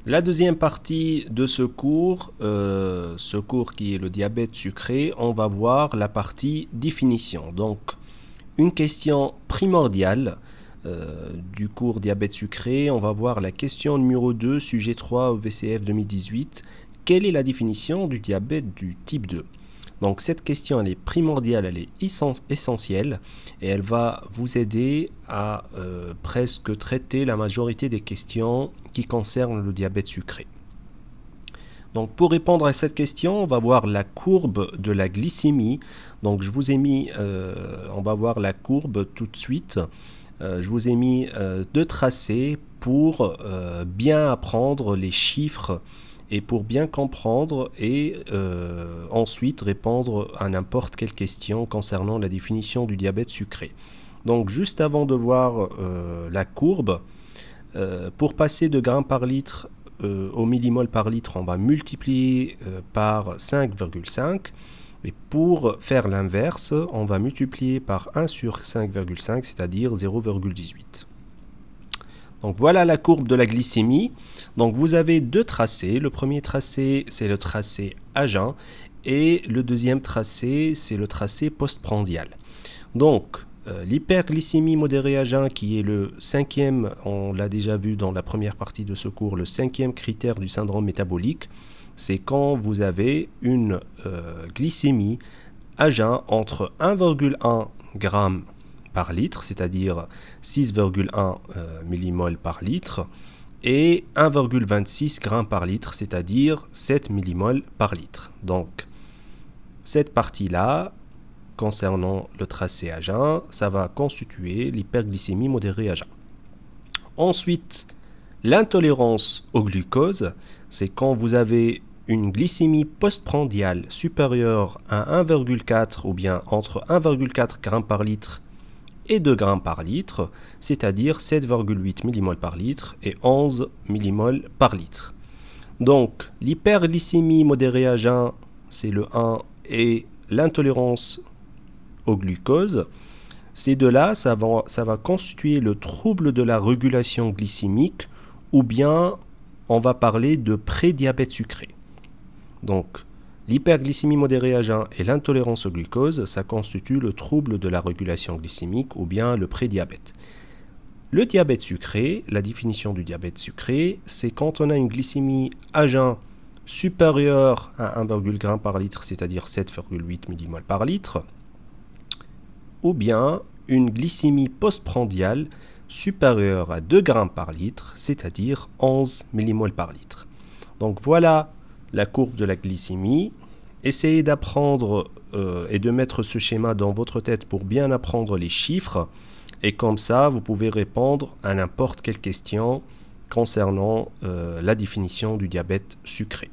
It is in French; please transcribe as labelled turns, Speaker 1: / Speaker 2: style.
Speaker 1: La deuxième partie de ce cours qui est le diabète sucré, on va voir la partie définition. Donc, une question primordiale du cours diabète sucré, on va voir la question numéro 2, sujet 3 au VCF 2018. Quelle est la définition du diabète du type 2? Donc cette question elle est primordiale, elle est essentielle et elle va vous aider à presque traiter la majorité des questions qui concernent le diabète sucré. Donc pour répondre à cette question, on va voir la courbe de la glycémie. Donc je vous ai mis, on va voir la courbe tout de suite. Je vous ai mis deux tracés pour bien apprendre les chiffres et pour bien comprendre et ensuite répondre à n'importe quelle question concernant la définition du diabète sucré. Donc juste avant de voir la courbe, pour passer de grammes par litre au millimol par litre, on va multiplier par 5,5. Et pour faire l'inverse, on va multiplier par 1 sur 5,5, c'est-à-dire 0,18. Donc voilà la courbe de la glycémie. Donc vous avez deux tracés. Le premier tracé, c'est le tracé à jeun et le deuxième tracé, c'est le tracé postprandial. Donc l'hyperglycémie modérée à jeun, qui est le cinquième, on l'a déjà vu dans la première partie de ce cours, le cinquième critère du syndrome métabolique, c'est quand vous avez une glycémie à jeun entre 1,1 g par litre, c'est-à-dire 6,1 millimoles par litre, et 1,26 g par litre, c'est-à-dire 7 millimoles par litre. Donc, cette partie-là, concernant le tracé à jeun, ça va constituer l'hyperglycémie modérée à jeun. Ensuite, l'intolérance au glucose, c'est quand vous avez une glycémie postprandiale supérieure à 1,4 ou bien entre 1,4 g par litre et 2 g par litre, c'est-à-dire 7,8 millimoles par litre et 11 millimoles par litre. Donc, l'hyperglycémie modérée à jeun, c'est le 1, et l'intolérance au glucose, ces deux-là, ça va constituer le trouble de la régulation glycémique, ou bien on va parler de prédiabète sucré. Donc, l'hyperglycémie modérée à jeun et l'intolérance au glucose, ça constitue le trouble de la régulation glycémique ou bien le prédiabète. Le diabète sucré, la définition du diabète sucré, c'est quand on a une glycémie à jeun supérieure à 1,1 g par litre, c'est-à-dire 7,8 millimoles par litre, ou bien une glycémie postprandiale supérieure à 2 g par litre, c'est-à-dire 11 millimoles par litre. Donc voilà la courbe de la glycémie. Essayez d'apprendre et de mettre ce schéma dans votre tête pour bien apprendre les chiffres. Et comme ça, vous pouvez répondre à n'importe quelle question concernant la définition du diabète sucré.